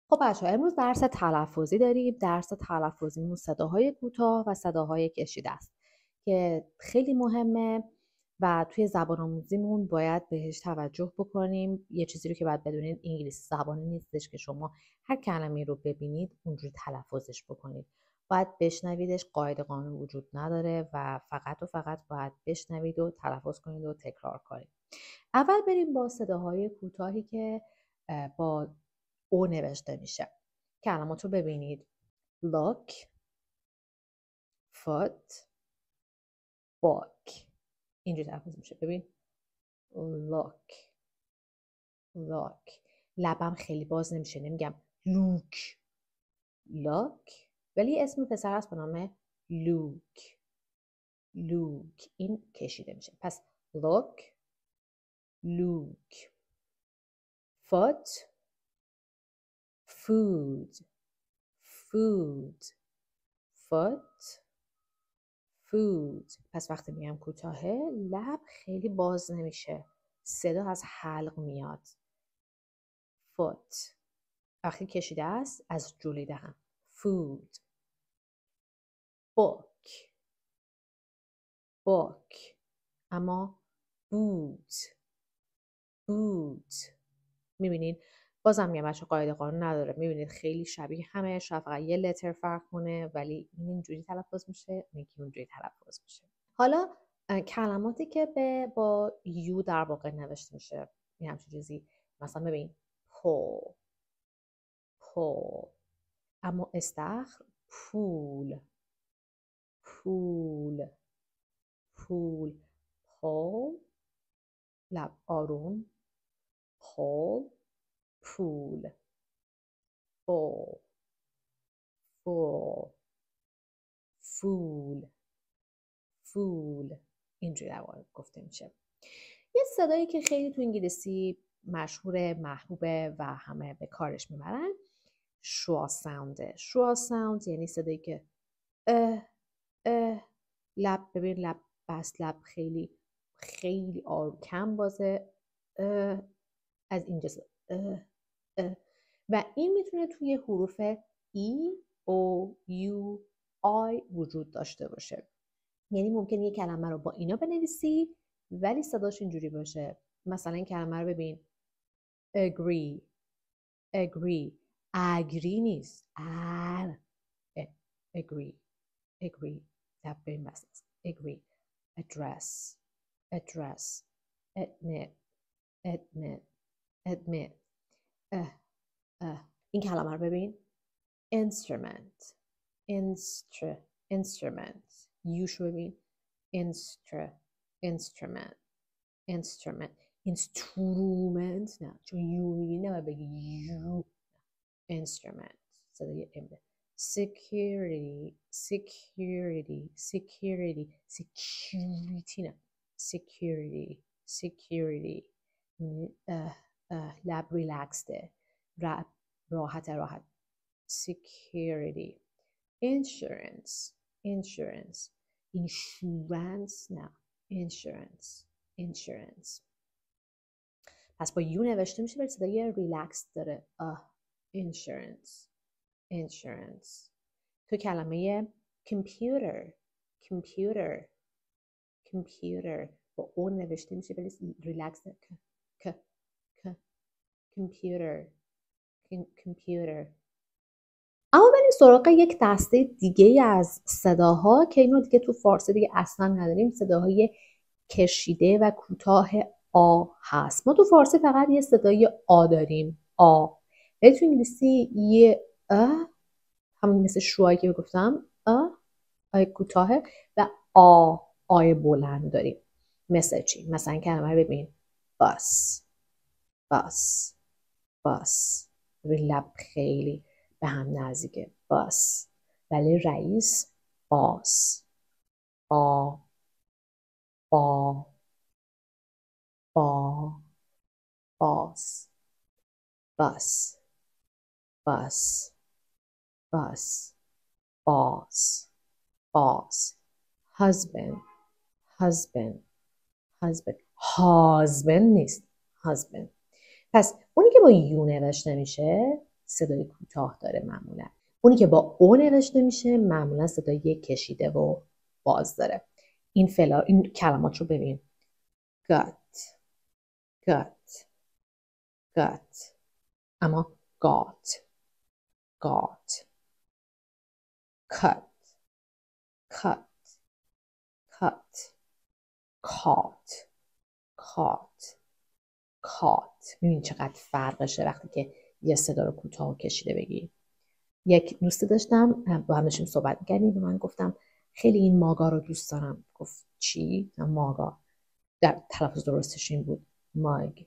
خب بچه‌ها امروز درس تلفظی داریم. درس تلفظیمون صداهای کوتاه و صداهای کشیده است که خیلی مهمه و توی زبان آموزیمون باید بهش توجه بکنیم. یه چیزی رو که باید بدونید انگلیسی زبانی نیستش که شما هر کلمه‌ای رو ببینید اونجوری تلفظش بکنید. باید بشنویدش، قاعده قانون وجود نداره و فقط باید بشنوید و تلفظ کنید و تکرار کنید. اول بریم با صداهای کوتاهی که با او نوشته میشه. کلمات رو ببینید. look، foot، book. اینجوری تلفظ میشه. ببین look، look. لبم خیلی باز نمیشه، نمیگم look، look. ولی اسم پسر هست به نام luke، luke. این کشیده میشه. پس look، luke. foot، food، food. foot، food. پس وقتی میگم کوتاهه لب خیلی باز نمیشه، صدا از حلق میاد. foot. وقتی کشیده است از جولیده هم. food. book، book. اما boot، boot. میبینید بازم میگم بچه قاعده قانون نداره. میبینید خیلی شبیه همه، شاید فقط یه لتر فرق کنه ولی این اینجوری تلفظ میشه، این اونجوری تلفظ میشه. حالا کلماتی که با یو در واقع نوشته میشه این همچین چیزی. مثلا ببین پول، پول. اما استخر پول، پول، پول. پول، لب آروم. پول، پول. فول، فول، فول، فول. اینجوری در واقع گفته میشه. یه صدایی که خیلی تو انگلیسی مشهور، محبوبه و همه به کارش میبرن، شوا ساونده. شوا ساوند یعنی صدایی که لب، ببین لب بست، لب خیلی خیلی کم بازه. از اینجا و این میتونه توی حروف ای، او، یو، آی وجود داشته باشه. یعنی ممکنه یه کلمه رو با اینا بنویسی ولی صداش اینجوری باشه. مثلا این کلمه رو ببین agree، agree. agree نیست، agree، agree. لب ببین بسته است. agree. address، address. admit، admit، admit. این کلمه رو ببین instrument، instrument. یوش ببین instrument، instrument. instrument نه، چون یو میگی نه بگی یو. instrument صدای ام. security، security، security. security نه، security، security. لب ریلکسده، راحت. security. insurance، insurance. insurance نه، insurance، insurance. پس با یو نوشته میشه ولی صدای ریلکس داره. insurance، insurance. تو کلمه computer، computer، computer با او نوشته میشه ولی ریلکس داره. computer، computer. اما بریم سراغ یک دسته دیگه از صداها که اینو دیگه تو فارسی دیگه اصلا نداریم. صداهای کشیده و کوتاه آ هست. ما تو فارسی فقط یه صدای آ داریم، آ. ولی تو انگلیسی یه همون مثل شوایی که گفتم، آی کوتاهه و آی بلند داریم. مثل چی؟ مثلا کلمه رو ببین باس، باس، باس. ببین لب خیلی به هم نزدیکه. باس. ولی رئیس باس، با، با، با، باس، باس، باس، باس، باس، باس. husband، husband، husband. husband نیست، husband. پس اونی که با یو نوشته میشه صدای کوتاه داره معمولا. اونی که با او نوشته میشه معمولا صدای کشیده و باز داره. این کلمات رو ببین. gut gut gut اما got got cut cut cut caught caught caught. میبینی چقدر فرقشه وقتی که یه صدا رو کوتاه و کشیده بگی. یک دوستی داشتم با هم داشتیم صحبت می‌کردیم و من گفتم خیلی این ماگا رو دوست دارم. گفت چی؟ ماگا. در تلفظ درستش این بود ماگ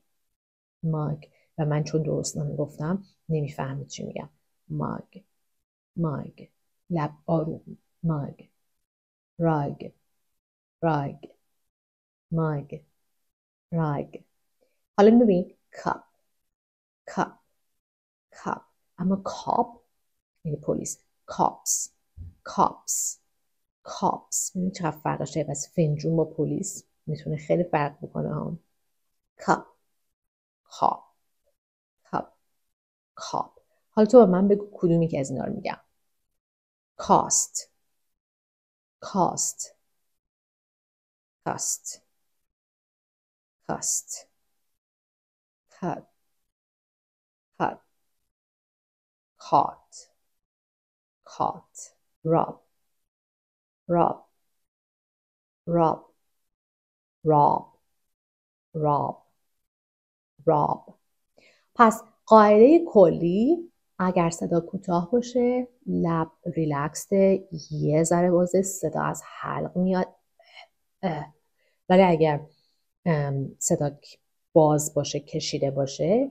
ماگ و من چون درست نمیگفتم نمیفهمید چی میگم. ماگ ماگ لب آروم. ماگ راگ راگ ماگ راگ. حالا ببین کاپ کاپ کاپ اما کاپ یعنی پلیس. کاپس کاپس کاپس. ببین چقدر فرقشه. پس فنجون با پلیس میتونه خیلی فرق بکنه هم. کاپ کاپ کاپ کاپ. حالا تو با من بگو کدومی که از اینا رو میگم. کاست کاست کاست کاست کات کات کات کات راب راب راب راب راب راب. پس قاعده کلی اگر صدا کوتاه باشه لب ریلکسته، یه ذره بازه، صدا از حلق میاد. ولی اگر صدا باز باشه کشیده باشه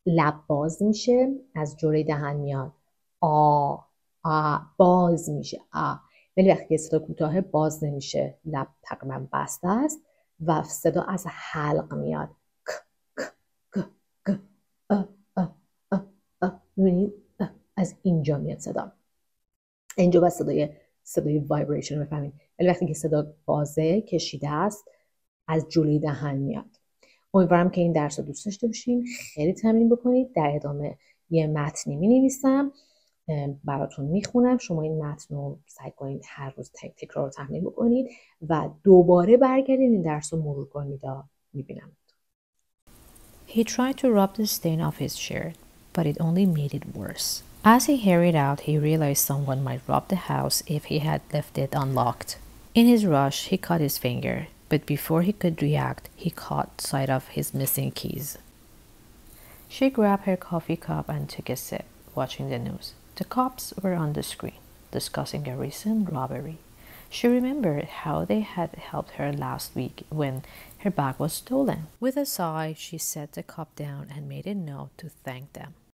لب باز میشه، از جلوی دهن میاد باز میشه ولی وقتی صدا کوتاه باز نمیشه، لب تقریبا بسته است و صدا از حلق میاد. میبینید از اینجا میاد صدا. اینجا بس صدای وایبریشن رو بفهمید. ولی وقتی که صدا بازه کشیده است از جلوی دهن میاد. امیدوارم که این درس رو دوست داشته باشین. خیلی تمرین بکنید. در ادامه یه متنی می‌نویسم براتون میخونم. شما این متن رو سعی کنید هر روز تکرار رو تمرین بکنید و دوباره برگردید این درس رو مرور کنید. میبینم. He tried to rub the stain off his shirt, but it only made it worse. As he hurried out, he realized someone might rob the house if he had left it unlocked. In his rush, he cut his finger, but before he could react, he caught sight of his missing keys. She grabbed her coffee cup and took a sip, watching the news. The cops were on the screen, discussing a recent robbery. She remembered how they had helped her last week when her bag was stolen. With a sigh, she set the cup down and made a note to thank them.